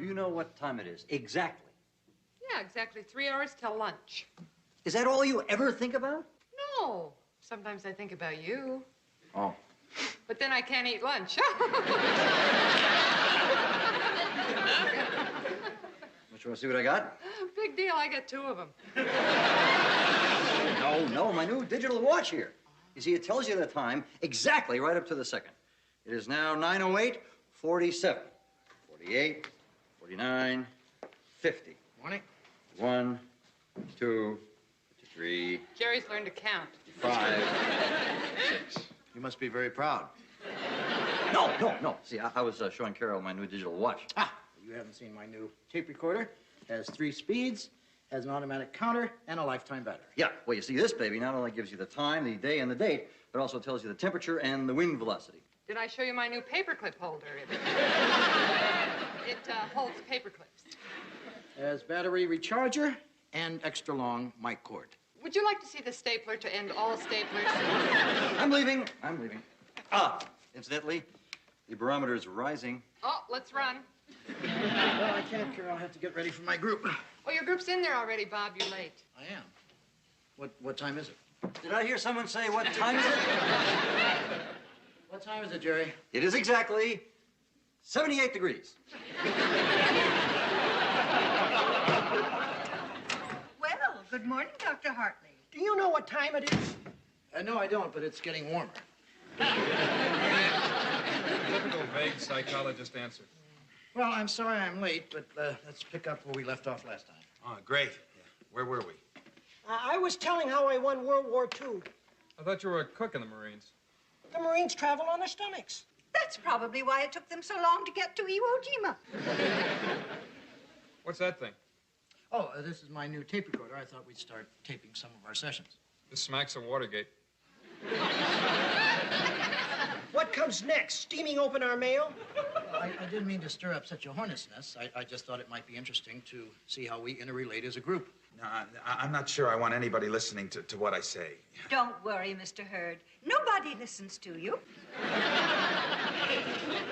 you know what time it is? Exactly. Yeah, exactly 3 hours till lunch. Is that all you ever think about? No. Sometimes I think about you. Oh. But then I can't eat lunch. Don't you want to see what I got? Big deal. I get 2 of them. No, my new digital watch here. You see, it tells you the time exactly right up to the second. It is now 9:08, 47, 48, 49, 50. Morning. 1, 2, 3. Jerry's learned to count. 5, 6. You must be very proud. No. See, I was showing Carol my new digital watch. Ah, you haven't seen my new tape recorder. Has 3 speeds, has an automatic counter, and a lifetime battery. Yeah, well, you see, this baby not only gives you the time, the day, and the date, but also tells you the temperature and the wind velocity. Did I show you my new paperclip holder? It holds paper clips. Has battery recharger and extra long mic cord. Would you like to see the stapler to end all staplers? I'm leaving. Ah, incidentally, the barometer is rising. Oh, let's run. Well, I can't, Carol. I'll have to get ready for my group. Oh, your group's in there already, Bob. You're late. I am. What time is it? Did I hear someone say, what time is it? What time is it, Jerry? It is exactly 78 degrees. Well, good morning, Dr. Hartley. Do you know what time it is? No, I don't, but it's getting warmer. Typical vague psychologist answer. Well, I'm sorry I'm late, but let's pick up where we left off last time. Oh, great. Yeah. Where were we? I was telling how I won World War II. I thought you were a cook in the Marines. The Marines travel on their stomachs. That's probably why it took them so long to get to Iwo Jima. What's that thing? Oh, this is my new tape recorder. I thought we'd start taping some of our sessions. This smacks of Watergate. What comes next? Steaming open our mail? I didn't mean to stir up such a hornet's nest. I just thought it might be interesting to see how we interrelate as a group. No, I'm not sure I want anybody listening to what I say. Don't worry, Mr. Hurd. Nobody listens to you.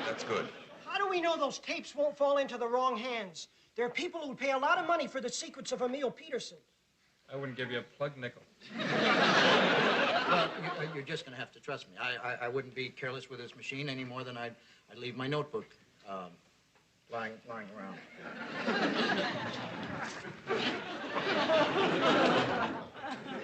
That's good. How do we know those tapes won't fall into the wrong hands? There are people who would pay a lot of money for the secrets of Emil Peterson. I wouldn't give you a plug nickel. Well, you're just going to have to trust me. I wouldn't be careless with this machine any more than I'd leave my notebook lying around.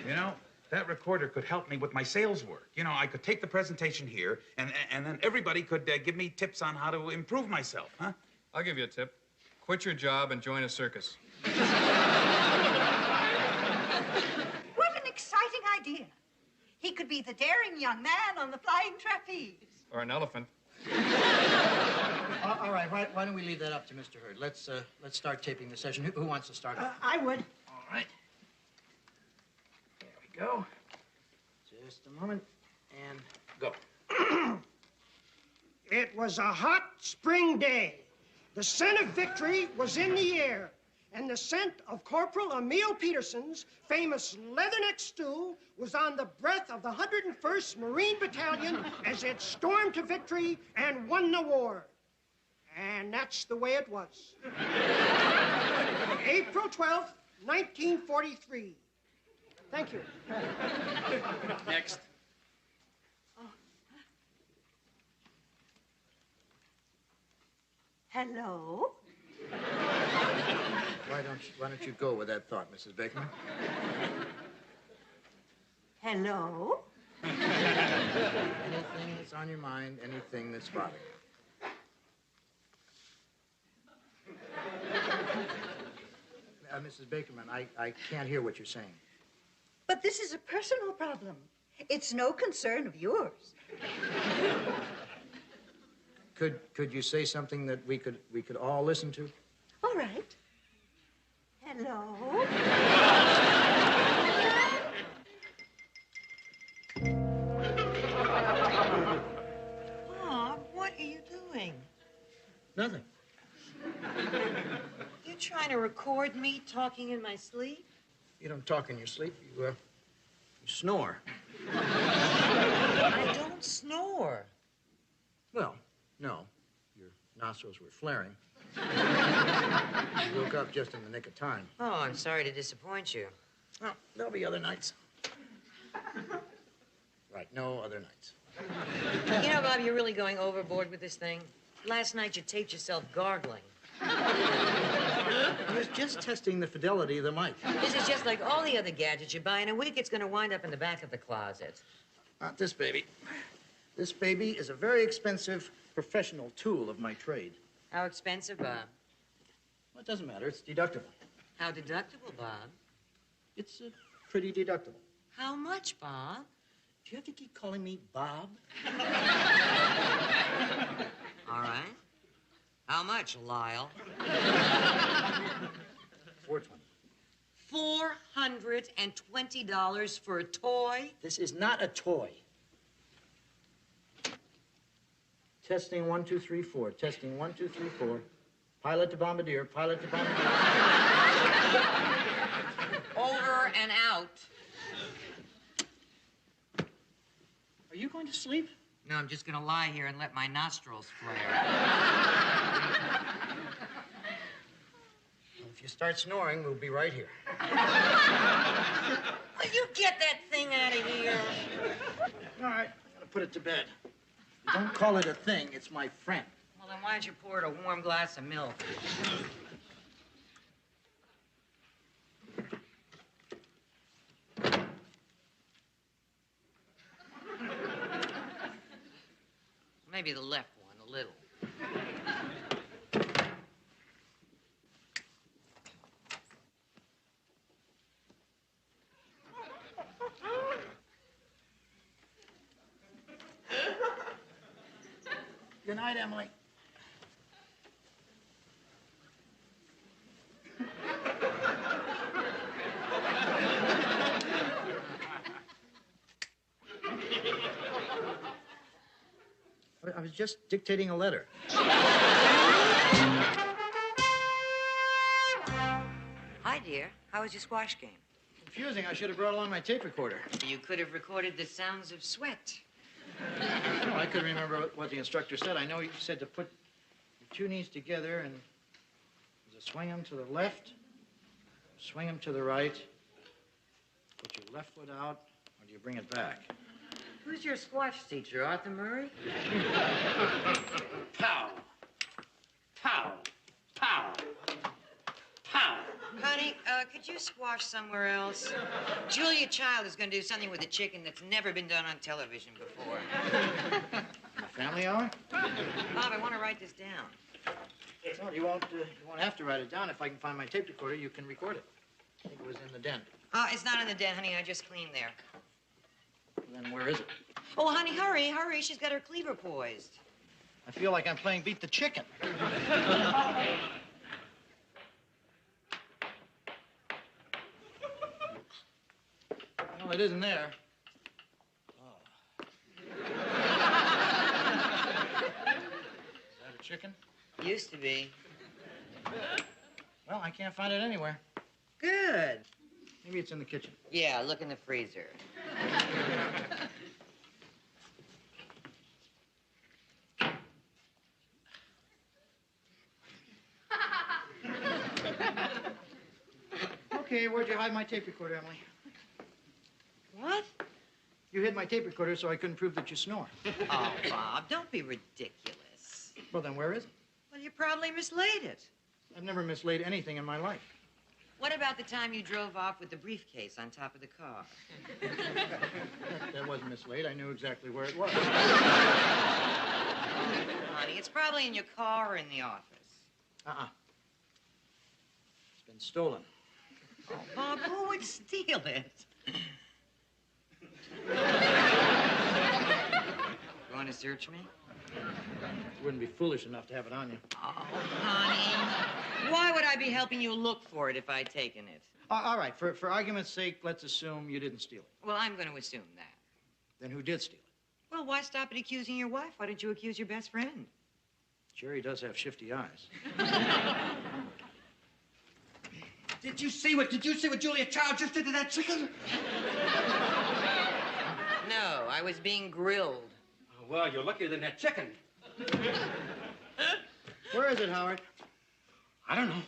You know, that recorder could help me with my sales work. You know, I could take the presentation here, and then everybody could give me tips on how to improve myself, huh? I'll give you a tip. Quit your job and join a circus. What an exciting idea. He could be the daring young man on the flying trapeze. Or an elephant. All right, why don't we leave that up to Mr. Hurd? Let's start taping the session. Who wants to start off? I would. All right. There we go. Just a moment, and go. It was a hot spring day. The scent of victory was in the air, and the scent of Corporal Emil Peterson's famous leatherneck stew was on the breath of the 101st Marine Battalion as it stormed to victory and won the war. And that's the way it was. April 12th, 1943. Thank you. Next. Hello? Why don't you go with that thought, Mrs. Bakerman? Hello? Anything that's on your mind, anything that's bothering you. Mrs. Bakerman, I can't hear what you're saying. But this is a personal problem. It's no concern of yours. Could you say something that we could all listen to? All right. Hello? Bob, what are you doing? Nothing. You trying to record me talking in my sleep? You don't talk in your sleep. You snore. I don't snore. Well, no. Your nostrils were flaring. You woke up just in the nick of time. Oh, I'm sorry to disappoint you. Well, there'll be other nights. Right, no other nights. You know, Bob, you're really going overboard with this thing. Last night you taped yourself gargling. I was just testing the fidelity of the mic. This is just like all the other gadgets you buy. In a week, it's going to wind up in the back of the closet. Not this baby. This baby is a very expensive professional tool of my trade. How expensive, Bob? Well, it doesn't matter. It's deductible. How deductible, Bob? It's pretty deductible. How much, Bob? Do you have to keep calling me Bob? All right. How much, Lyle? $420. $420 for a toy? This is not a toy. Testing 1, 2, 3, 4. Testing 1, 2, 3, 4. Pilot to bombardier. Pilot to bombardier. Over and out. Are you going to sleep? No, I'm just going to lie here and let my nostrils flare. If you start snoring, we'll be right here. Will you get that thing out of here? All right, I'm going to put it to bed. Don't call it a thing. It's my friend. Well, then why don't you pour it a warm glass of milk? Maybe the left one, a little. Good night, Emily. I was just dictating a letter. Hi, dear. How was your squash game? Confusing. I should have brought along my tape recorder. You could have recorded the sounds of sweat. No, I couldn't remember what the instructor said. I know he said to put your two knees together and swing them to the left, swing them to the right, put your left foot out, or do you bring it back? Who's your squash teacher, Arthur Murray? Pow! Pow! Pow! Pow! Honey, could you squash somewhere else? Julia Child is going to do something with a chicken that's never been done on television before. The family hour? Bob, I want to write this down. No, you won't have to write it down. If I can find my tape recorder, you can record it. I think it was in the den. It's not in the den, honey. I just cleaned there. Then where is it? Oh, honey, hurry, hurry. She's got her cleaver poised. I feel like I'm playing Beat the Chicken. No, it isn't there. Oh. Is that a chicken? Used to be. Well, I can't find it anywhere. Good. Maybe it's in the kitchen. Yeah, look in the freezer. Okay, where'd you hide my tape recorder, Emily? What? You hid my tape recorder so I couldn't prove that you snore. Oh, Bob, don't be ridiculous. Well, then where is it? Well, you probably mislaid it. I've never mislaid anything in my life. What about the time you drove off with the briefcase on top of the car? That wasn't mislaid. I knew exactly where it was. Honey, it's probably in your car or in the office. Uh-uh. It's been stolen. Oh, Bob, who would steal it? You want to search me? You wouldn't be foolish enough to have it on you. Oh, honey. Why would I be helping you look for it if I'd taken it? All right, for argument's sake, let's assume you didn't steal it. Well, I'm going to assume that. Then who did steal it? Well, why stop at accusing your wife? Why don't you accuse your best friend? Jerry does have shifty eyes. Did you see what Julia Child just did to that chicken? No, I was being grilled. Oh, well, you're luckier than that chicken. Where is it, Howard? I don't know.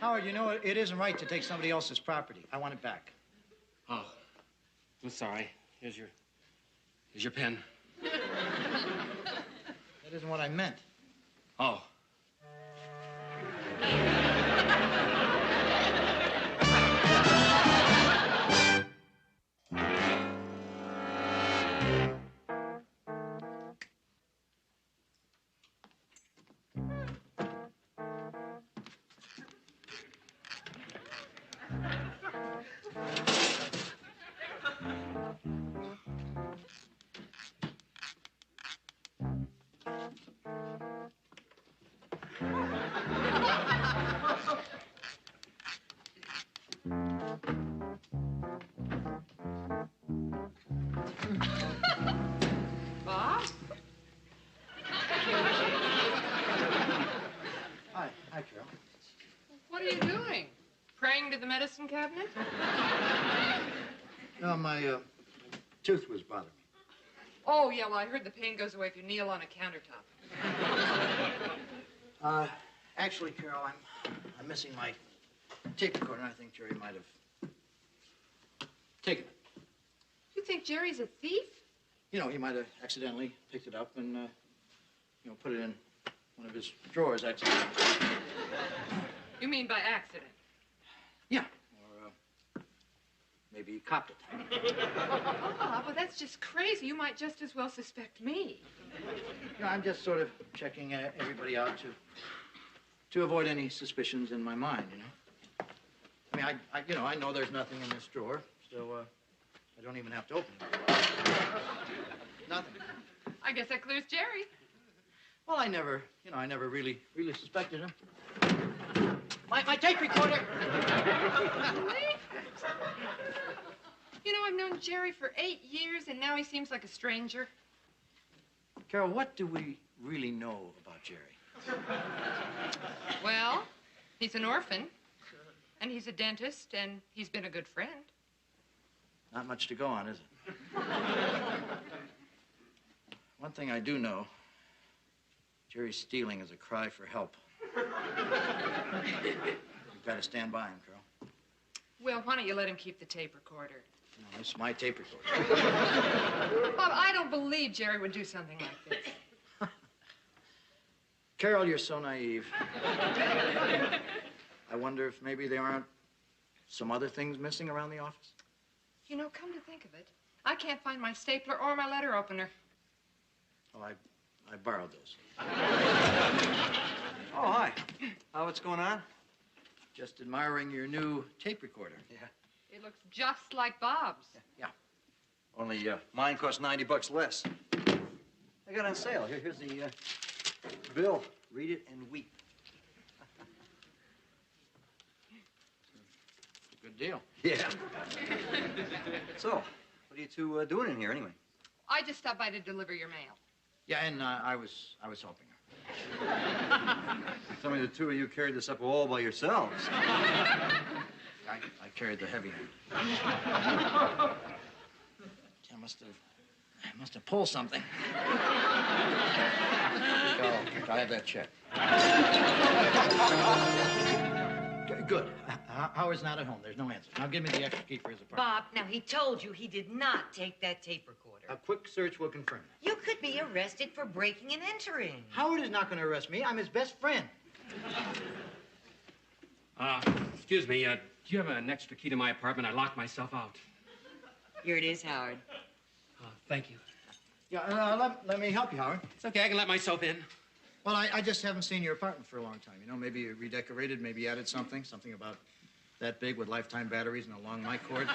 Howard, you know, it isn't right to take somebody else's property. I want it back. Oh, I'm sorry. Here's your pen. That isn't what I meant. Oh. Bob? Hi, Carol. What are you doing? Praying to the medicine cabinet? No, my tooth was bothering me. Oh, yeah, well, I heard the pain goes away if you kneel on a countertop. Actually, Carol, I'm missing my tape recorder. I think Jerry might have taken it. You think Jerry's a thief? You know, he might have accidentally picked it up and, you know, put it in one of his drawers accidentally. You mean by accident? Yeah. Or maybe he copped it. Oh, well, that's just crazy. You might just as well suspect me. You know, I'm just sort of checking everybody out to avoid any suspicions in my mind, you know. I mean, you know, I know there's nothing in this drawer, so I don't even have to open it. Nothing. I guess that clues Jerry. Well, I never really suspected him. My tape recorder! Really? You know, I've known Jerry for 8 years, and now he seems like a stranger. Carol, what do we really know about Jerry? Well, he's an orphan, and he's a dentist, and he's been a good friend. Not much to go on, is it? One thing I do know, Jerry's stealing is a cry for help. You've got to stand by him, Carol. Well, why don't you let him keep the tape recorder? No, this is my tape recorder. Bob, I don't believe Jerry would do something like this. Carol, you're so naive. I wonder if maybe there aren't some other things missing around the office. You know, come to think of it, I can't find my stapler or my letter opener. Oh, I borrowed those. Oh, hi. What's going on? Just admiring your new tape recorder. Yeah. It looks just like Bob's. Yeah. Only mine cost $90 less. I got on sale. Here's the bill. Read it and weep. It's a good deal. Yeah. So, what are you two doing in here anyway? I just stopped by to deliver your mail. Yeah, and I was helping her. Tell me the two of you carried this up a wall by yourselves. I carried the heavy end. I must have pulled something. I have that check. Good. Howard's not at home. There's no answer. Now give me the extra key for his apartment. Bob, now he told you he did not take that tape recorder. A quick search will confirm that. You could be arrested for breaking and entering. Howard is not going to arrest me. I'm his best friend. Excuse me, do you have an extra key to my apartment? I locked myself out. Here it is, Howard. Thank you. Yeah, let me help you, Howard. It's okay, I can let myself in. Well, I just haven't seen your apartment for a long time. You know, maybe you redecorated, maybe you added something about that big with lifetime batteries and a long mic cord.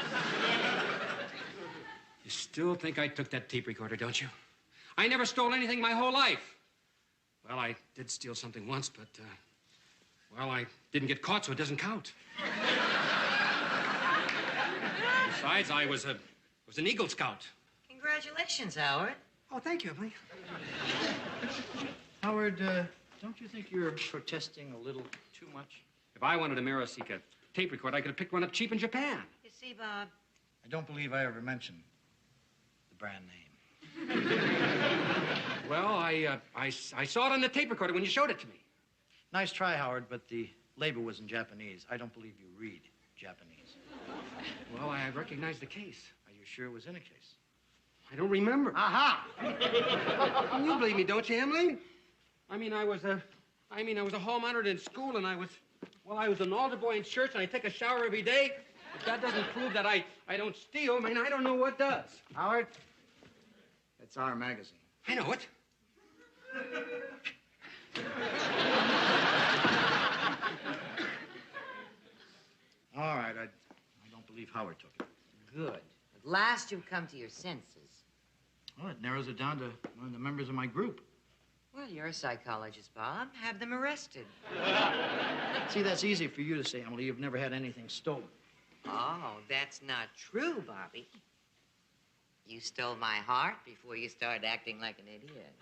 You still think I took that tape recorder, don't you? I never stole anything my whole life. Well, I did steal something once, but, well, I didn't get caught, so it doesn't count. Besides, I was an Eagle Scout. Congratulations, Howard. Oh, thank you, Emily. Howard, don't you think you're protesting a little too much? If I wanted a Mirasika tape recorder, I could have picked one up cheap in Japan. You see, Bob, I don't believe I ever mentioned the brand name. Well, I saw it on the tape recorder when you showed it to me. Nice try, Howard, but the label was in Japanese. I don't believe you read Japanese. Well, I recognize the case. Are you sure it was in a case? I don't remember. Aha! You believe me, don't you, Emily? I mean, I was a hall monitor in school, and I was an altar boy in church, and I take a shower every day. If that doesn't prove that I don't steal, I mean, I don't know what does. Howard, it's our magazine. I know it. All right, I don't believe Howard took it. Good. At last you've come to your senses. Well, it narrows it down to one of the members of my group. Well, you're a psychologist, Bob. Have them arrested. See, that's easy for you to say, Emily. You've never had anything stolen. Oh, that's not true, Bobby. You stole my heart before you started acting like an idiot.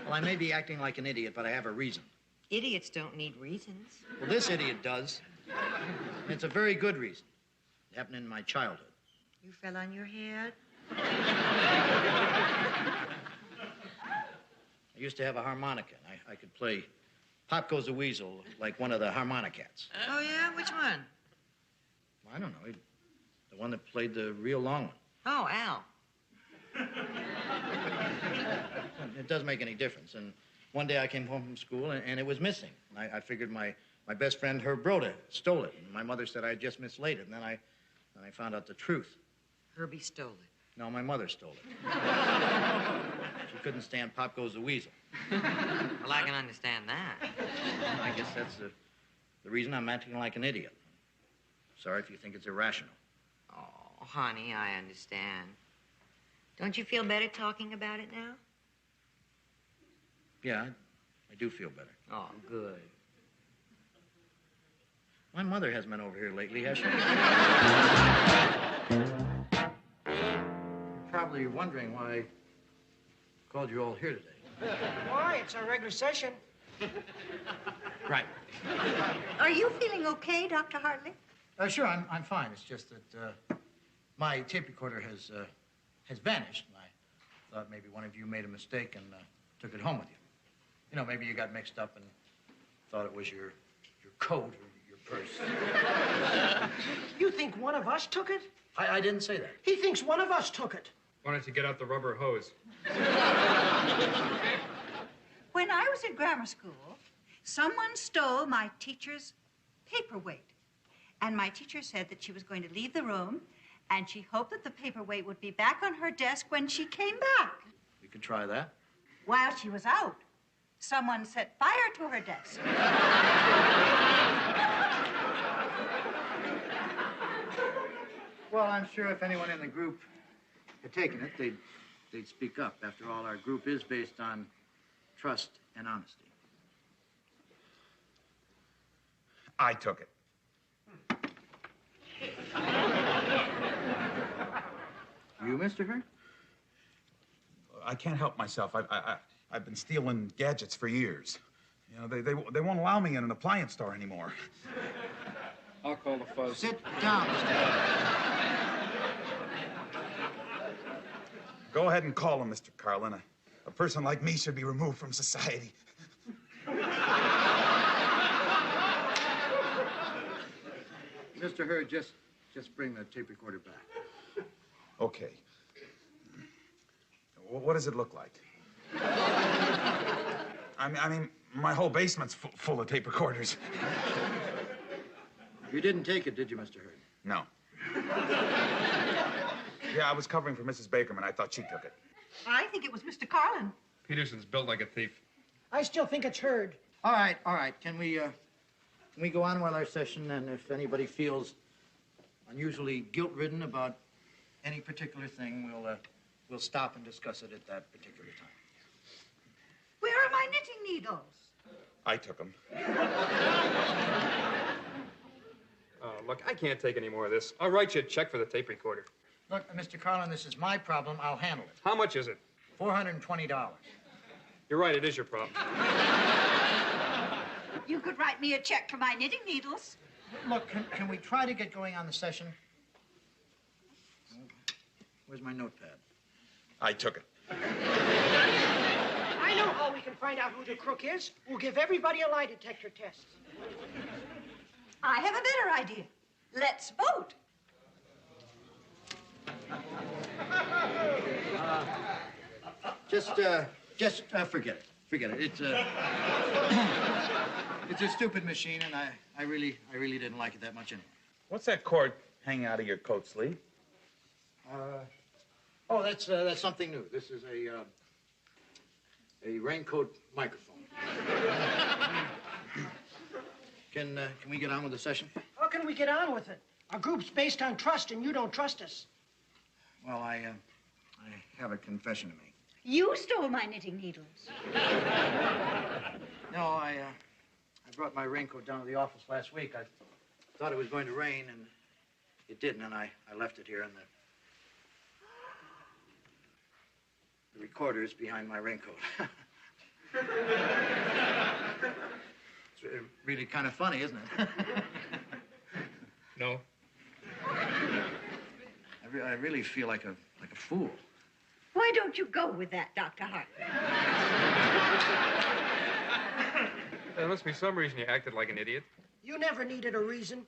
Well, I may be acting like an idiot, but I have a reason. Idiots don't need reasons. Well, this idiot does. And it's a very good reason. It happened in my childhood. You fell on your head? I used to have a harmonica, and I could play Pop Goes the Weasel like one of the harmonicats. Oh, yeah? Which one? I don't know. The one that played the real long one. Oh, Al. It doesn't make any difference. And one day I came home from school, and it was missing. And I figured my best friend, Herb Broda, stole it. And my mother said I had just mislaid it. And then I found out the truth. Herbie stole it. No, my mother stole it. She couldn't stand Pop Goes the Weasel. Well, I can understand that. I guess that's the reason I'm acting like an idiot. Sorry if you think it's irrational. Oh, honey, I understand. Don't you feel better talking about it now? Yeah, I do feel better. Oh, good. My mother hasn't been over here lately, has she? You're probably wondering why I called you all here today. Why? It's our regular session. Right. Are you feeling okay, Dr. Hartley? Sure, I'm fine. It's just that my tape recorder has vanished, and I thought maybe one of you made a mistake and took it home with you. You know, maybe you got mixed up and thought it was your coat or your purse. You think one of us took it? I didn't say that. He thinks one of us took it. Why don't you get out the rubber hose? When I was in grammar school, someone stole my teacher's paperweight. And my teacher said that she was going to leave the room, and she hoped that the paperweight would be back on her desk when she came back. We could try that. While she was out, someone set fire to her desk. Well, I'm sure if anyone in the group had taken it, they'd speak up. After all, our group is based on trust and honesty. I took it. You, Mr. Hurt? I can't help myself. I've been stealing gadgets for years. You know, they won't allow me in an appliance store anymore. I'll call the fuzz. Sit down, Mr. Hurt. Go ahead and call him, Mr. Carlin. A person like me should be removed from society. Mr. Hurd, just bring the tape recorder back. Okay. What does it look like? I mean, my whole basement's full of tape recorders. You didn't take it, did you, Mr. Hurd? No. Yeah, I was covering for Mrs. Bakerman. I thought she took it. I think it was Mr. Carlin. Peterson's built like a thief. I still think it's Hurd. All right. Can we go on with our session? And if anybody feels unusually guilt-ridden about any particular thing, we'll stop and discuss it at that particular time. Where are my knitting needles? I took them. Look, I can't take any more of this. I'll write you a check for the tape recorder. Look, Mr. Carlin, this is my problem. I'll handle it. How much is it? $420. You're right, it is your problem. You could write me a check for my knitting needles. Look, can we try to get going on the session? Where's my notepad? I took it. I know how we can find out who the crook is, we'll give everybody a lie detector test. I have a better idea. Let's vote. Just forget it. Forget it. It's it's a stupid machine, and I really didn't like it that much anyway. What's that cord hanging out of your coat sleeve? Oh, that's something new. This is a raincoat microphone. Can we get on with the session? How can we get on with it? Our group's based on trust, and you don't trust us. Well, I have a confession to make. You stole my knitting needles. No, I brought my raincoat down to the office last week. I thought it was going to rain, and it didn't, and I left it here in the recorder's behind my raincoat. It's really kind of funny, isn't it? No. I really feel like a fool. Why don't you go with that, Dr. Hart? There must be some reason you acted like an idiot. You never needed a reason.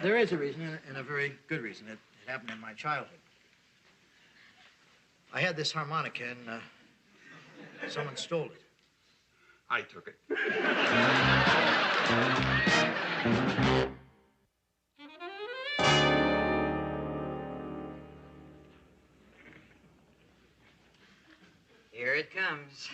There is a reason, and a very good reason. It happened in my childhood. I had this harmonica, and someone stole it. I took it. Here it comes.